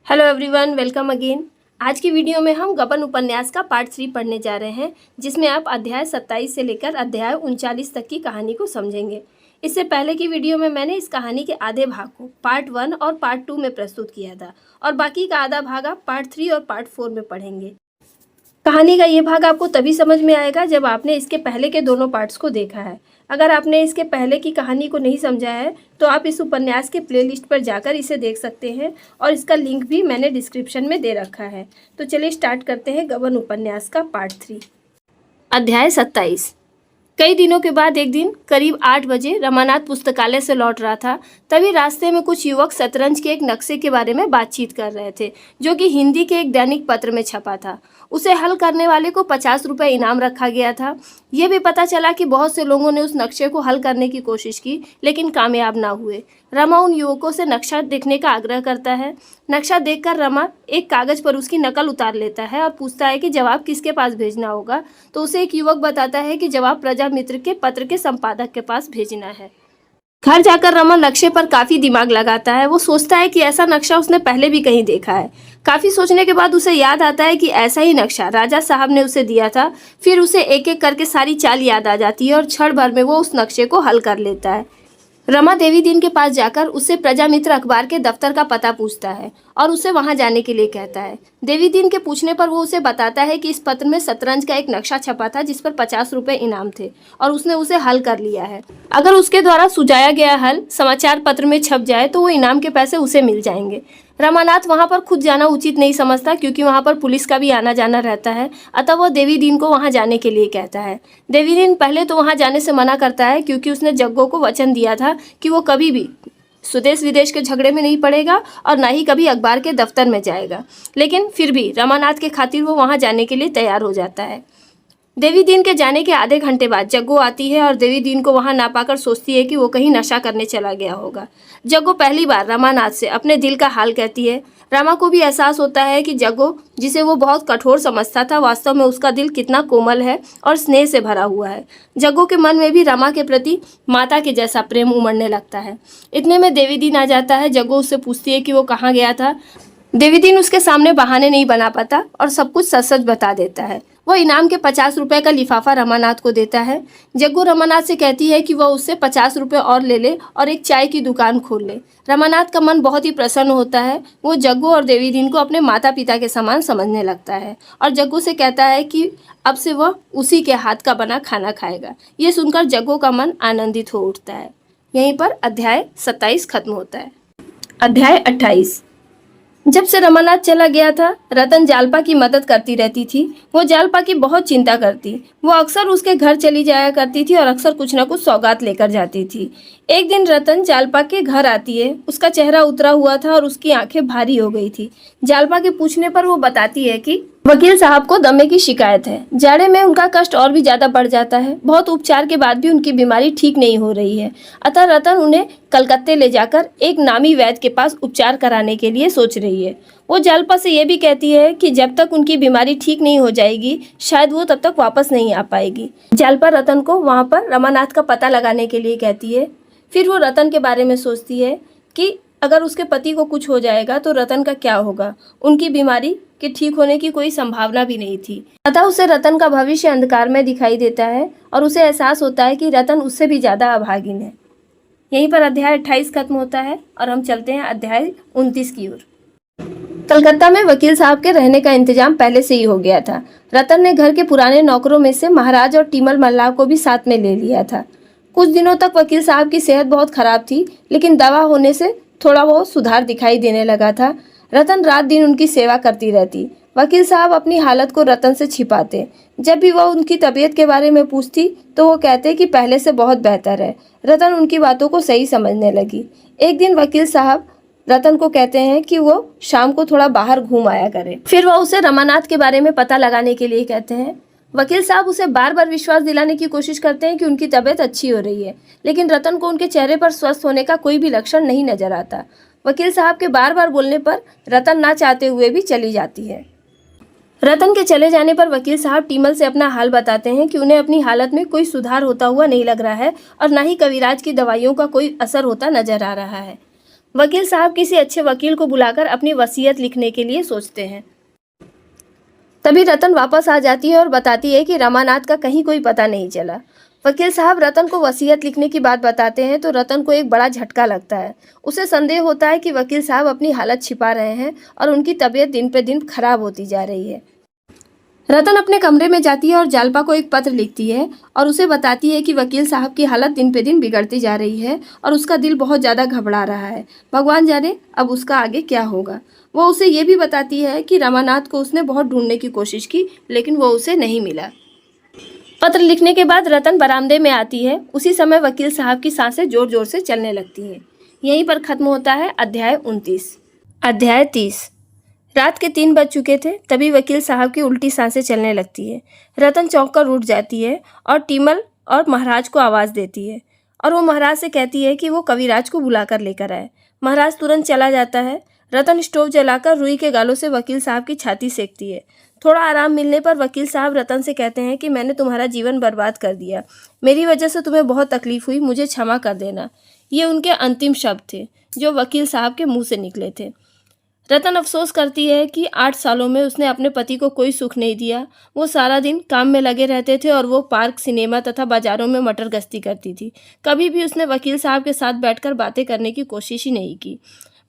Hello everyone, welcome again. आज की video में हम गबन उपन्यास का पार्ट 3 पढ़ने जा रहे हैं, जिसमें आप अध्याय 27 से लेकर अध्याय 39 तक की कहानी को समझेंगे। इससे पहले की वीडियो में मैंने इस कहानी के आधे भाग को पार्ट 1 और पार्ट 2 में प्रस्तुत किया था और बाकी का आधा भाग आप पार्ट 3 और पार्ट 4 में पढ़ेंगे। कहानी का ये भाग आपको तभी समझ में आएगा जब आपने इसके पहले के दोनों पार्ट्स को देखा है। अगर आपने इसके पहले की कहानी को नहीं समझा है तो आप इस उपन्यास के प्लेलिस्ट पर जाकर इसे देख सकते हैं और इसका लिंक भी मैंने डिस्क्रिप्शन में दे रखा है। तो चलिए स्टार्ट करते हैं गबन उपन्यास का पार्ट 3। अध्याय 27। कई दिनों के बाद एक दिन करीब 8 बजे रमानाथ पुस्तकालय से लौट रहा था। तभी रास्ते में कुछ युवक शतरंज के एक नक्शे के बारे में बातचीत कर रहे थे, जो कि हिंदी के एक दैनिक पत्र में छपा था। उसे हल करने वाले को 50 रुपये इनाम रखा गया था। यह भी पता चला कि बहुत से लोगों ने उस नक्शे को हल करने की कोशिश की, लेकिन कामयाब ना हुए। रमा उन युवकों से नक्शा देखने का आग्रह करता है। नक्शा देखकर रमा एक कागज़ पर उसकी नकल उतार लेता है और पूछता है कि जवाब किसके पास भेजना होगा। तो उसे एक युवक बताता है कि जवाब प्रजा मित्र के पत्र के संपादक के पास भेजना है। घर जाकर रमा नक्शे पर काफी दिमाग लगाता है। वो सोचता है कि ऐसा नक्शा उसने पहले भी कहीं देखा है। काफी सोचने के बाद उसे याद आता है कि ऐसा ही नक्शा राजा साहब ने उसे दिया था। फिर उसे एक एक करके सारी चाल याद आ जाती है और क्षण भर में वो उस नक्शे को हल कर लेता है। रमा देवी दीन के पास जाकर उससे प्रजामित्र अखबार के दफ्तर का पता पूछता है और उसे वहां जाने के लिए कहता है। देवी दीन के पूछने पर वो उसे बताता है कि इस पत्र में शतरंज का एक नक्शा छपा था, जिस पर 50 रुपये इनाम थे और उसने उसे हल कर लिया है। अगर उसके द्वारा सुझाया गया हल समाचार पत्र में छप जाए तो वो इनाम के पैसे उसे मिल जाएंगे। रमानाथ वहां पर खुद जाना उचित नहीं समझता, क्योंकि वहां पर पुलिस का भी आना जाना रहता है। अतः वह देवी दीन को वहां जाने के लिए कहता है। देवी दीन पहले तो वहां जाने से मना करता है, क्योंकि उसने जग्गो को वचन दिया था कि वो कभी भी स्वदेश विदेश के झगड़े में नहीं पड़ेगा और ना ही कभी अखबार के दफ्तर में जाएगा। लेकिन फिर भी रमानाथ के खातिर वो वहां जाने के लिए तैयार हो जाता है। देवी दीन के जाने के आधे घंटे बाद जग्गो आती है और देवी दीन को वहां ना पाकर सोचती है कि वो कहीं नशा करने चला गया होगा। जग्गो पहली बार रमानाथ से अपने दिल का हाल कहती है। रमा को भी एहसास होता है कि जग्गो, जिसे वो बहुत कठोर समझता था, वास्तव में उसका दिल कितना कोमल है और स्नेह से भरा हुआ है। जग्गो के मन में भी रमा के प्रति माता के जैसा प्रेम उमड़ने लगता है। इतने में देवी दीन आ जाता है। जग्गो उससे पूछती है कि वो कहाँ गया था। देवी दीन उसके सामने बहाने नहीं बना पाता और सब कुछ सच सच बता देता है। वह इनाम के 50 रुपये का लिफाफा रमानाथ को देता है। जग्गू रमानाथ से कहती है कि वह उससे 50 रुपये और ले ले और एक चाय की दुकान खोल ले। रमानाथ का मन बहुत ही प्रसन्न होता है। वो जग्गू और देवी दीन को अपने माता पिता के समान समझने लगता है और जग्गू से कहता है कि अब से वह उसी के हाथ का बना खाना खाएगा। ये सुनकर जग्गू का मन आनंदित हो उठता है। यहीं पर अध्याय 27 खत्म होता है। अध्याय 28। जब से रमानाथ चला गया था, रतन जालपा की मदद करती रहती थी। वो जालपा की बहुत चिंता करती। वो अक्सर उसके घर चली जाया करती थी और अक्सर कुछ न कुछ सौगात लेकर जाती थी। एक दिन रतन जालपा के घर आती है। उसका चेहरा उतरा हुआ था और उसकी आंखें भारी हो गई थी। जालपा के पूछने पर वो बताती है कि वकील साहब को दमे की शिकायत है। जाड़े में उनका कष्ट और भी ज्यादा बढ़ जाता है। बहुत उपचार के बाद भी उनकी बीमारी ठीक नहीं हो रही है। अतः रतन उन्हें कलकत्ते ले जाकर एक नामी वैद्य के पास उपचार कराने के लिए सोच रही है। वो जालपा से ये भी कहती है कि जब तक उनकी बीमारी ठीक नहीं हो जाएगी, शायद वो तब तक वापस नहीं आ पाएगी। जालपा रतन को वहाँ पर रमानाथ का पता लगाने के लिए कहती है। फिर वो रतन के बारे में सोचती है कि अगर उसके पति को कुछ हो जाएगा तो रतन का क्या होगा। उनकी बीमारी के ठीक होने की कोई संभावना भी नहीं थी। अतः उसे रतन का भविष्य अंधकार में दिखाई देता है और उसे एहसास होता है कि रतन उससे भी ज़्यादा अभागिन है। यहीं पर अध्याय 28 खत्म होता है और हम चलते हैं अध्याय 29 की ओर। कलकत्ता में वकील साहब के रहने का इंतजाम पहले से ही हो गया था। रतन ने घर के पुराने नौकरों में से महाराज और टीमल मल्लाह को भी साथ में ले लिया था। कुछ दिनों तक वकील साहब की सेहत बहुत खराब थी, लेकिन दवा होने से थोड़ा बहुत सुधार दिखाई देने लगा था। रतन रात दिन उनकी सेवा करती रहती। वकील साहब अपनी हालत को रतन से छिपाते। जब भी वह उनकी तबीयत के बारे में पूछती तो वो कहते कि पहले से बहुत बेहतर है। रतन उनकी बातों को सही समझने लगी। एक दिन वकील साहब रतन को कहते हैं कि वो शाम को थोड़ा बाहर घूम आया करे। फिर वह उसे रमानाथ के बारे में पता लगाने के लिए कहते हैं। वकील साहब उसे बार बार विश्वास दिलाने की कोशिश करते हैं कि उनकी तबीयत अच्छी हो रही है, लेकिन रतन को उनके चेहरे पर स्वस्थ होने का कोई भी लक्षण नहीं नजर आता। वकील साहब के बार बार बोलने पर रतन ना चाहते हुए भी चली जाती है। रतन के चले जाने पर वकील साहब टीमल से अपना हाल बताते हैं कि उन्हें अपनी हालत में कोई सुधार होता हुआ नहीं लग रहा है और ना ही कविराज की दवाइयों का कोई असर होता नजर आ रहा है। वकील साहब किसी अच्छे वकील को बुलाकर अपनी वसीयत लिखने के लिए सोचते हैं। तभी रतन वापस आ जाती है और बताती है कि रमानाथ का कहीं कोई पता नहीं चला। वकील साहब रतन को वसीयत लिखने की बात बताते हैं तो रतन को एक बड़ा झटका लगता है। उसे संदेह होता है कि वकील साहब अपनी हालत छिपा रहे हैं और उनकी तबीयत दिन पे दिन खराब होती जा रही है। रतन अपने कमरे में जाती है और जालपा को एक पत्र लिखती है और उसे बताती है कि वकील साहब की हालत दिन पे दिन बिगड़ती जा रही है और उसका दिल बहुत ज़्यादा घबरा रहा है। भगवान जाने अब उसका आगे क्या होगा। वो उसे ये भी बताती है कि रमानाथ को उसने बहुत ढूंढने की कोशिश की लेकिन वो उसे नहीं मिला। पत्र लिखने के बाद रतन बरामदे में आती है। उसी समय वकील साहब की सांसें जोर जोर से चलने लगती हैं। यहीं पर खत्म होता है अध्याय 29। अध्याय 30। रात के 3 बज चुके थे तभी वकील साहब की उल्टी सांसें चलने लगती है। रतन चौंक कर उठ जाती है और टीमल और महाराज को आवाज़ देती है और वो महाराज से कहती है कि वो कविराज को बुलाकर लेकर आए। महाराज तुरंत चला जाता है। रतन स्टोव जलाकर रुई के गालों से वकील साहब की छाती सेकती है। थोड़ा आराम मिलने पर वकील साहब रतन से कहते हैं कि मैंने तुम्हारा जीवन बर्बाद कर दिया, मेरी वजह से तुम्हें बहुत तकलीफ हुई, मुझे क्षमा कर देना। ये उनके अंतिम शब्द थे जो वकील साहब के मुंह से निकले थे। रतन अफसोस करती है कि 8 सालों में उसने अपने पति को कोई सुख नहीं दिया। वो सारा दिन काम में लगे रहते थे और वो पार्क, सिनेमा तथा बाजारों में मटर गश्ती करती थी। कभी भी उसने वकील साहब के साथ बैठकर बातें करने की कोशिश ही नहीं की।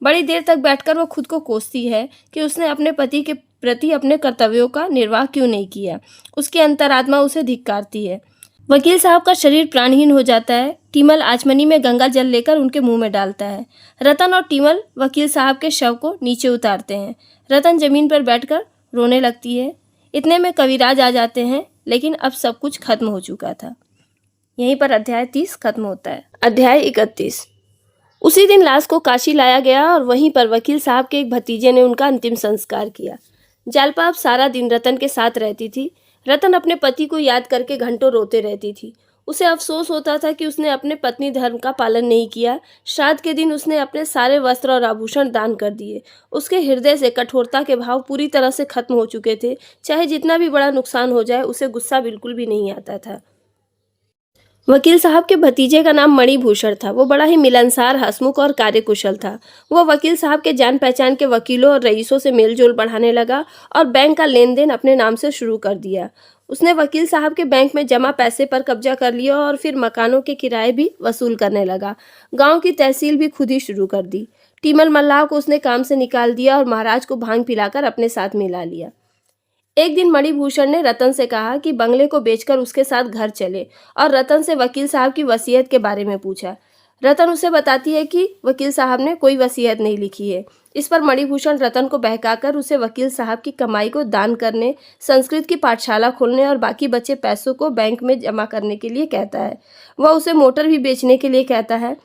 बड़ी देर तक बैठकर वो खुद को कोसती है कि उसने अपने पति के प्रति अपने कर्तव्यों का निर्वाह क्यों नहीं किया। उसकी अंतरात्मा उसे धिक्कारती है। वकील साहब का शरीर प्राणहीन हो जाता है। टीमल आचमनी में गंगा जल लेकर उनके मुंह में डालता है। रतन और टीमल वकील साहब के शव को नीचे उतारते हैं। रतन जमीन पर बैठकर रोने लगती है। इतने में कविराज आ जाते हैं लेकिन अब सब कुछ खत्म हो चुका था। यहीं पर अध्याय 30 खत्म होता है। अध्याय 31। उसी दिन लाश को काशी लाया गया और वहीं पर वकील साहब के एक भतीजे ने उनका अंतिम संस्कार किया। जालपा अब सारा दिन रतन के साथ रहती थी। रतन अपने पति को याद करके घंटों रोते रहती थी। उसे अफसोस होता था कि उसने अपने पत्नी धर्म का पालन नहीं किया। श्राद्ध के दिन उसने अपने सारे वस्त्र और आभूषण दान कर दिए। उसके हृदय से कठोरता के भाव पूरी तरह से खत्म हो चुके थे। चाहे जितना भी बड़ा नुकसान हो जाए उसे गुस्सा बिल्कुल भी नहीं आता था। वकील साहब के भतीजे का नाम मणिभूषण था। वो बड़ा ही मिलनसार, हंसमुख और कार्यकुशल था। वो वकील साहब के जान पहचान के वकीलों और रईसों से मेलजोल बढ़ाने लगा और बैंक का लेन देन अपने नाम से शुरू कर दिया। उसने वकील साहब के बैंक में जमा पैसे पर कब्जा कर लिया और फिर मकानों के किराए भी वसूल करने लगा। गांव की तहसील भी खुद ही शुरू कर दी। टीमल मल्लाह को उसने काम से निकाल दिया और महाराज को भांग पिलाकर अपने साथ मिला लिया। एक दिन मणिभूषण ने रतन से कहा कि बंगले को बेचकर उसके साथ घर चले और रतन से वकील साहब की वसीयत के बारे में पूछा। रतन उसे बताती है कि वकील साहब ने कोई वसीयत नहीं लिखी है। इस पर मणिभूषण रतन को बहकाकर उसे वकील साहब की कमाई को दान करने, संस्कृत की पाठशाला खोलने और बाकी बचे पैसों को बैंक में जमा करने के लिए कहता है। वह उसे मोटर भी बेचने के लिए कहता है।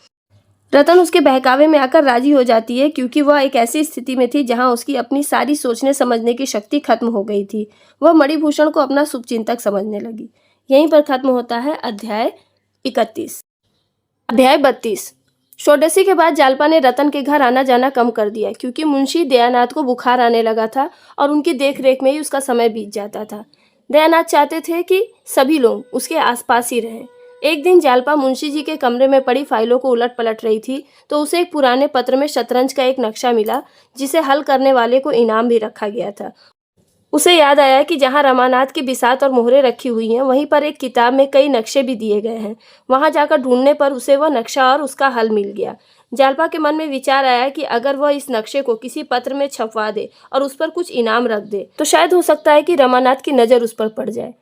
रतन उसके बहकावे में आकर राजी हो जाती है क्योंकि वह एक ऐसी स्थिति में थी जहां उसकी अपनी सारी सोचने समझने की शक्ति खत्म हो गई थी। वह मणिभूषण को अपना शुभचिंतक समझने लगी। यहीं पर खत्म होता है अध्याय 31। अध्याय 32। षोडशी के बाद जालपा ने रतन के घर आना जाना कम कर दिया क्योंकि मुंशी दयानाथ को बुखार आने लगा था और उनकी देखरेख में ही उसका समय बीत जाता था। दयानाथ चाहते थे कि सभी लोग उसके आसपास ही रहें। एक दिन जालपा मुंशी जी के कमरे में पड़ी फाइलों को उलट पलट रही थी तो उसे एक पुराने पत्र में शतरंज का एक नक्शा मिला जिसे हल करने वाले को इनाम भी रखा गया था। उसे याद आया कि जहां रमानाथ की बिसात और मोहरें रखी हुई हैं वहीं पर एक किताब में कई नक्शे भी दिए गए हैं। वहां जाकर ढूंढने पर उसे वह नक्शा और उसका हल मिल गया। जालपा के मन में विचार आया कि अगर वह इस नक्शे को किसी पत्र में छपवा दे और उस पर कुछ इनाम रख दे तो शायद हो सकता है कि रमानाथ की नज़र उस पर पड़ जाए।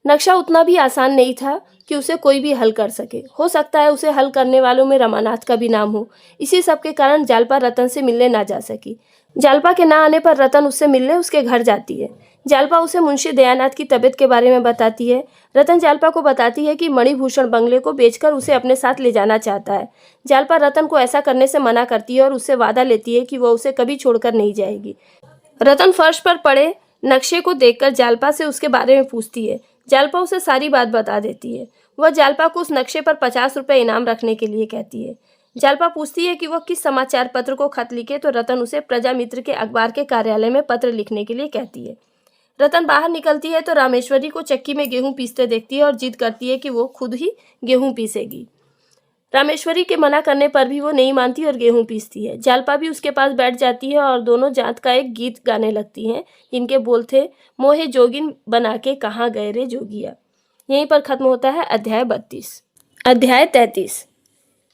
नक्शा उतना भी आसान नहीं था कि उसे कोई भी हल कर सके। हो सकता है उसे हल करने वालों में रमानाथ का भी नाम हो। इसी सब के कारण जालपा रतन से मिलने ना जा सकी। जालपा के ना आने पर रतन उससे मिलने उसके घर जाती है। जालपा उसे मुंशी दयानाथ की तबीयत के बारे में बताती है। रतन जालपा को बताती है कि मणिभूषण बंगले को बेचकर उसे अपने साथ ले जाना चाहता है। जालपा रतन को ऐसा करने से मना करती है और उससे वादा लेती है कि वह उसे कभी छोड़कर नहीं जाएगी। रतन फर्श पर पड़े नक्शे को देखकर जालपा से उसके बारे में पूछती है। जालपा उसे सारी बात बता देती है। वह जालपा को उस नक्शे पर 50 रुपये इनाम रखने के लिए कहती है। जालपा पूछती है कि वह किस समाचार पत्र को खत लिखे तो रतन उसे प्रजामित्र के अखबार के कार्यालय में पत्र लिखने के लिए कहती है। रतन बाहर निकलती है तो रामेश्वरी को चक्की में गेहूं पीसते देखती है और जिद करती है कि वो खुद ही गेहूं पीसेगी। रामेश्वरी के मना करने पर भी वो नहीं मानती और गेहूं पीसती है। जालपा भी उसके पास बैठ जाती है और दोनों जात का एक गीत गाने लगती हैं, जिनके बोल थे, मोहे जोगिन बना के कहाँ गए रे जोगिया। यहीं पर खत्म होता है अध्याय 32। अध्याय 33।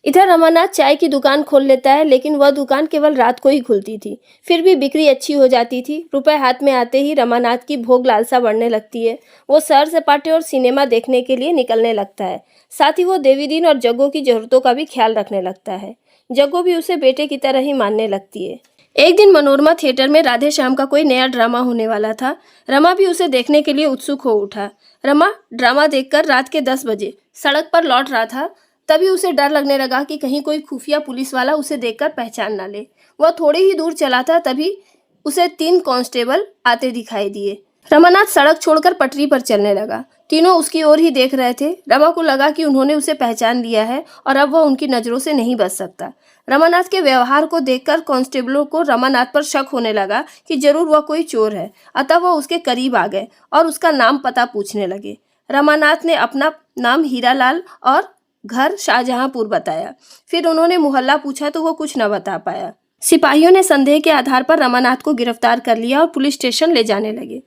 इधर रमानाथ चाय की दुकान खोल लेता है, लेकिन वह दुकान केवल रात को ही खुलती थी। फिर भी बिक्री अच्छी हो जाती थी। रुपए हाथ में आते ही रमानाथ की भोग लालसा बढ़ने लगती है। वो सैर सपाटे और सिनेमा देखने के लिए निकलने लगता है। साथ ही वो देवीदीन और जग्गो की जरूरतों का भी ख्याल रखने लगता है। जग्गो भी उसे बेटे की तरह ही मानने लगती है। एक दिन मनोरमा थिएटर में राधे श्याम का कोई नया ड्रामा होने वाला था। रमा भी उसे देखने के लिए उत्सुक हो उठा। रमा ड्रामा देखकर रात के 10 बजे सड़क पर लौट रहा था। तभी उसे डर लगने लगा कि कहीं कोई खुफिया पुलिस वाला उसे देखकर पहचान ना ले। वह थोड़ी ही दूर चला था, तभी उसे 3 कांस्टेबल आते दिखाई दिए। रमानाथ सड़क छोड़कर पटरी पर चलने लगा। तीनों उसकी ओर ही देख रहे थे। रमा को लगा कि उन्होंने उसे पहचान लिया है और अब वह उनकी नजरों से नहीं बच सकता। रमानाथ के व्यवहार को देखकर कांस्टेबलों को रमानाथ पर शक होने लगा कि जरूर वह कोई चोर है। अतः वह उसके करीब आ गए और उसका नाम पता पूछने लगे। रमानाथ ने अपना नाम हीरालाल और घर शाहजहांपुर बताया। फिर उन्होंने मोहल्ला पूछा तो वो कुछ न बता पाया। सिपाहियों ने संदेह के आधार पर रमानाथ को गिरफ्तार कर लिया और पुलिस स्टेशन ले जाने लगे।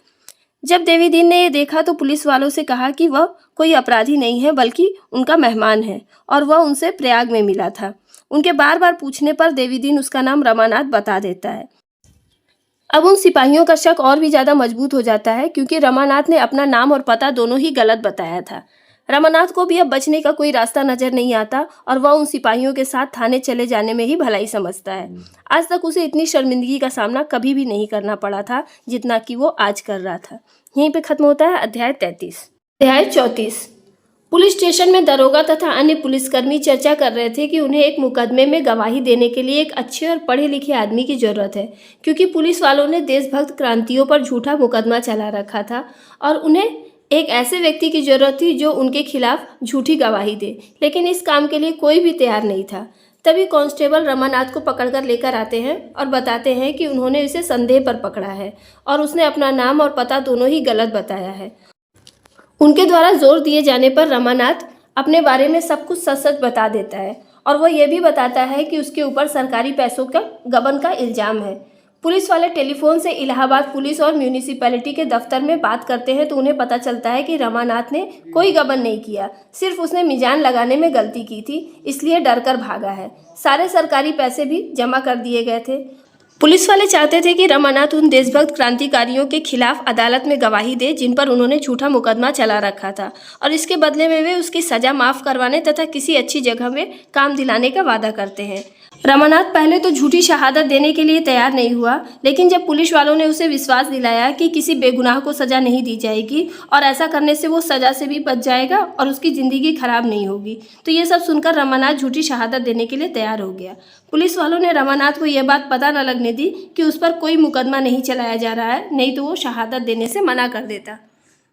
जब देवीदीन ने यह देखा तो पुलिस वालों से कहा कि वह कोई अपराधी नहीं है, बल्कि उनका मेहमान है और वह उनसे प्रयाग में मिला था। उनके बार बार पूछने पर देवीदीन उसका नाम रमानाथ बता देता है। अब उन सिपाहियों का शक और भी ज्यादा मजबूत हो जाता है, क्योंकि रमानाथ ने अपना नाम और पता दोनों ही गलत बताया था। रमानाथ को भी अब बचने का कोई रास्ता नजर नहीं आता और वह उन सिपाहियों के साथ थाने चले जाने में ही भलाई समझता है। आज तक उसे इतनी शर्मिंदगी का सामना कभी भी नहीं करना पड़ा था जितना कि वो आज कर रहा था। यहीं पे खत्म होता है अध्याय 33। अध्याय 34। पुलिस स्टेशन में दरोगा तथा अन्य पुलिसकर्मी चर्चा कर रहे थे कि उन्हें एक मुकदमे में गवाही देने के लिए एक अच्छे और पढ़े लिखे आदमी की जरूरत है, क्योंकि पुलिस वालों ने देशभक्त क्रांतियों पर झूठा मुकदमा चला रखा था और उन्हें एक ऐसे व्यक्ति की जरूरत थी जो उनके खिलाफ झूठी गवाही दे। लेकिन इस काम के लिए कोई भी तैयार नहीं था। तभी कांस्टेबल रमानाथ को पकड़कर लेकर आते हैं और बताते हैं कि उन्होंने इसे संदेह पर पकड़ा है और उसने अपना नाम और पता दोनों ही गलत बताया है। उनके द्वारा जोर दिए जाने पर रमानाथ अपने बारे में सब कुछ सच सच बता देता है और वह यह भी बताता है कि उसके ऊपर सरकारी पैसों का गबन का इल्जाम है। पुलिस वाले टेलीफोन से इलाहाबाद पुलिस और म्यूनिसिपैलिटी के दफ्तर में बात करते हैं तो उन्हें पता चलता है कि रमानाथ ने कोई गबन नहीं किया, सिर्फ उसने मिजान लगाने में गलती की थी, इसलिए डर कर भागा है। सारे सरकारी पैसे भी जमा कर दिए गए थे। पुलिस वाले चाहते थे कि रमानाथ उन देशभक्त क्रांतिकारियों के खिलाफ अदालत में गवाही दे जिन पर उन्होंने झूठा मुकदमा चला रखा था, और इसके बदले में वे उसकी सजा माफ करवाने तथा किसी अच्छी जगह में काम दिलाने का वादा करते हैं। रमानाथ पहले तो झूठी शहादत देने के लिए तैयार नहीं हुआ, लेकिन जब पुलिस वालों ने उसे विश्वास दिलाया कि किसी बेगुनाह को सजा नहीं दी जाएगी और ऐसा करने से वो सजा से भी बच जाएगा और उसकी ज़िंदगी खराब नहीं होगी, तो ये सब सुनकर रमानाथ झूठी शहादत देने के लिए तैयार हो गया। पुलिस वालों ने रमानाथ को यह बात पता न लगने दी कि उस पर कोई मुकदमा नहीं चलाया जा रहा है, नहीं तो वो शहादत देने से मना कर देता।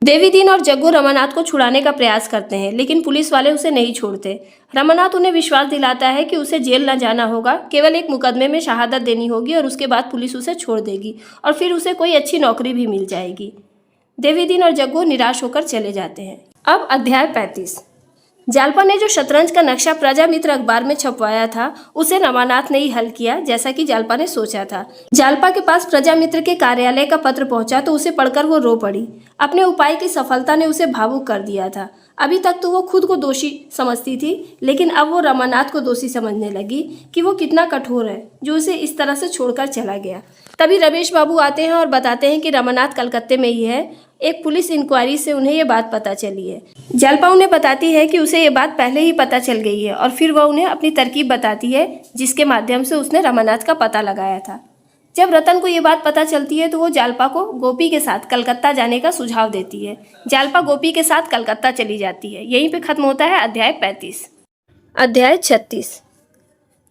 देवीदीन और जग्गू रमानाथ को छुड़ाने का प्रयास करते हैं, लेकिन पुलिस वाले उसे नहीं छोड़ते। रमानाथ उन्हें विश्वास दिलाता है कि उसे जेल न जाना होगा, केवल एक मुकदमे में शहादत देनी होगी और उसके बाद पुलिस उसे छोड़ देगी और फिर उसे कोई अच्छी नौकरी भी मिल जाएगी। देवीदीन और जग्गू निराश होकर चले जाते हैं। अब अध्याय 35। जालपा ने जो शतरंज का नक्शा प्रजामित्र अखबार में छपवाया था उसे रमानाथ ने ही हल किया, जैसा कि जालपा ने सोचा था। जालपा के पास प्रजामित्र के कार्यालय का पत्र पहुंचा तो उसे पढ़कर वो रो पड़ी। अपने उपाय की सफलता ने उसे भावुक कर दिया था। अभी तक तो वो खुद को दोषी समझती थी, लेकिन अब वो रमानाथ को दोषी समझने लगी कि वो कितना कठोर है जो उसे इस तरह से छोड़कर चला गया। तभी रमेश बाबू आते हैं और बताते हैं कि रमानाथ कलकत्ते में ही है। एक पुलिस इंक्वायरी से उन्हें ये बात पता चली है। जालपा उन्हें बताती है कि उसे ये बात पहले ही पता चल गई है और फिर वह उन्हें अपनी तरकीब बताती है जिसके माध्यम से उसने रमानाथ का पता लगाया था। जब रतन को ये बात पता चलती है तो वो जालपा को गोपी के साथ कलकत्ता जाने का सुझाव देती है। जालपा गोपी के साथ कलकत्ता चली जाती है। यहीं पे खत्म होता है अध्याय 35। अध्याय 36।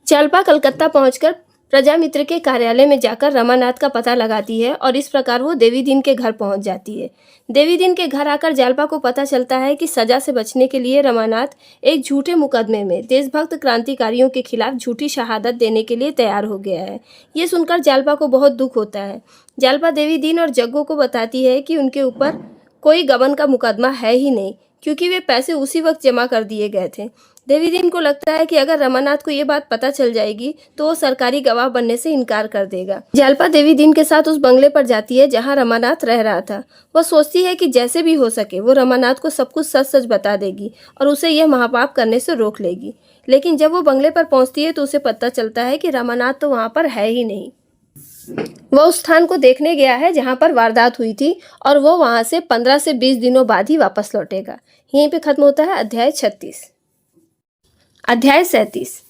जालपा कलकत्ता पहुंचकर प्रजामित्र के कार्यालय में जाकर रमानाथ का पता लगाती है और इस प्रकार वो देवीदीन के घर पहुंच जाती है। देवीदीन के घर आकर जालपा को पता चलता है कि सजा से बचने के लिए रमानाथ एक झूठे मुकदमे में देशभक्त क्रांतिकारियों के खिलाफ झूठी शहादत देने के लिए तैयार हो गया है। ये सुनकर जालपा को बहुत दुख होता है। जालपा देवीदीन और जग्गू को बताती है कि उनके ऊपर कोई गबन का मुकदमा है ही नहीं, क्योंकि वे पैसे उसी वक्त जमा कर दिए गए थे। देवीदीन को लगता है कि अगर रमानाथ को ये बात पता चल जाएगी तो वो सरकारी गवाह बनने से इनकार कर देगा। जालपा देवीदीन के साथ उस बंगले पर जाती है जहाँ रमानाथ रह रहा था। वह सोचती है कि जैसे भी हो सके वो रमानाथ को सब कुछ सच सच बता देगी और उसे यह महापाप करने से रोक लेगी। लेकिन जब वो बंगले पर पहुंचती है तो उसे पता चलता है कि रमानाथ तो वहाँ पर है ही नहीं। वह उस स्थान को देखने गया है जहाँ पर वारदात हुई थी और वो वहाँ से 15 से 20 दिनों बाद ही वापस लौटेगा। यहीं पे खत्म होता है अध्याय 36। अध्याय 37।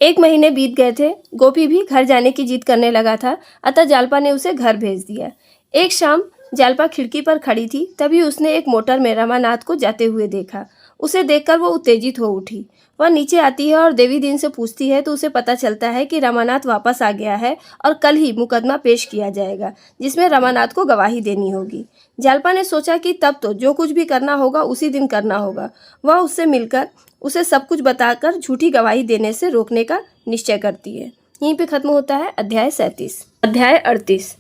1 महीने बीत गए थे। गोपी भी घर जाने की जिद करने लगा था, अतः जालपा ने उसे घर भेज दिया। एक शाम जालपा खिड़की पर खड़ी थी, तभी उसने एक मोटर में रमानाथ को जाते हुए देखा। उसे देखकर वो उत्तेजित हो उठी। वह नीचे आती है और देवीदीन से पूछती है तो उसे पता चलता है कि रमानाथ वापस आ गया है और कल ही मुकदमा पेश किया जाएगा जिसमें रमानाथ को गवाही देनी होगी। जालपा ने सोचा कि तब तो जो कुछ भी करना होगा उसी दिन करना होगा। वह उससे मिलकर उसे सब कुछ बताकर झूठी गवाही देने से रोकने का निश्चय करती है। यहीं पे खत्म होता है अध्याय 37। अध्याय 38।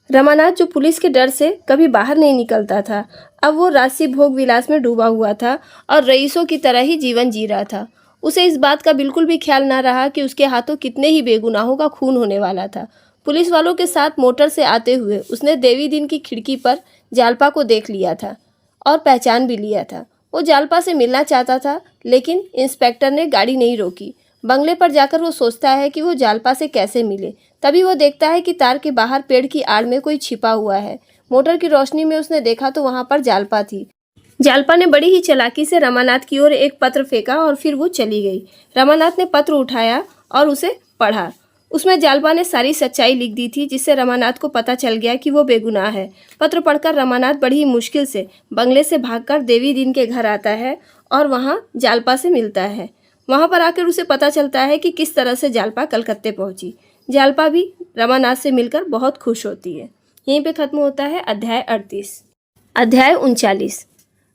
रमानाथ जो पुलिस के डर से कभी बाहर नहीं निकलता था, अब वो राजसी भोग विलास में डूबा हुआ था और रईसों की तरह ही जीवन जी रहा था। उसे इस बात का बिल्कुल भी ख्याल ना रहा कि उसके हाथों कितने ही बेगुनाहों का खून होने वाला था। पुलिस वालों के साथ मोटर से आते हुए उसने देवीदीन की खिड़की पर जालपा को देख लिया था और पहचान भी लिया था। वो जालपा से मिलना चाहता था, लेकिन इंस्पेक्टर ने गाड़ी नहीं रोकी। बंगले पर जाकर वो सोचता है कि वो जालपा से कैसे मिले। तभी वो देखता है कि तार के बाहर पेड़ की आड़ में कोई छिपा हुआ है। मोटर की रोशनी में उसने देखा तो वहां पर जालपा थी। जालपा ने बड़ी ही चालाकी से रमानाथ की ओर एक पत्र फेंका और फिर वो चली गई। रमानाथ ने पत्र उठाया और उसे पढ़ा। उसमें जालपा ने सारी सच्चाई लिख दी थी, जिससे रमानाथ को पता चल गया कि वो बेगुनाह है। पत्र पढ़कर रमानाथ बड़ी ही मुश्किल से बंगले से भागकर देवीदीन के घर आता है और वहाँ जालपा से मिलता है। वहाँ पर आकर उसे पता चलता है कि किस तरह से जालपा कलकत्ते पहुँची। जालपा भी रमानाथ से मिलकर बहुत खुश होती है। यहीं पे खत्म होता है अध्याय 38। अध्याय 39।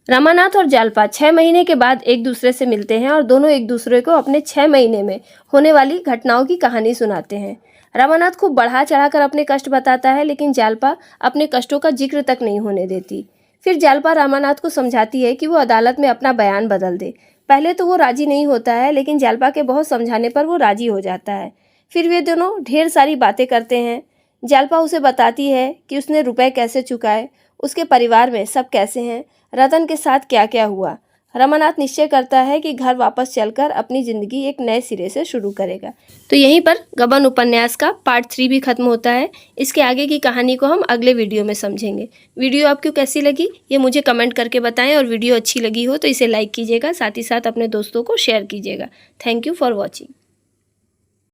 रमानाथ और जालपा 6 महीने के बाद एक दूसरे से मिलते हैं और दोनों एक दूसरे को अपने 6 महीने में होने वाली घटनाओं की कहानी सुनाते हैं। रमानाथ खूब बढ़ा चढ़ाकर अपने कष्ट बताता है, लेकिन जालपा अपने कष्टों का जिक्र तक नहीं होने देती। फिर जालपा रमानाथ को समझाती है कि वो अदालत में अपना बयान बदल दे। पहले तो वो राजी नहीं होता है, लेकिन जालपा के बहुत समझाने पर वो राजी हो जाता है। फिर वे दोनों ढेर सारी बातें करते हैं। जालपा उसे बताती है कि उसने रुपए कैसे चुकाए, उसके परिवार में सब कैसे हैं, रतन के साथ क्या क्या हुआ। रमानाथ निश्चय करता है कि घर वापस चलकर अपनी ज़िंदगी एक नए सिरे से शुरू करेगा। तो यहीं पर गबन उपन्यास का पार्ट 3 भी खत्म होता है। इसके आगे की कहानी को हम अगले वीडियो में समझेंगे। वीडियो आपको कैसी लगी ये मुझे कमेंट करके बताएं और वीडियो अच्छी लगी हो तो इसे लाइक कीजिएगा, साथ ही साथ अपने दोस्तों को शेयर कीजिएगा। Thank you for watching.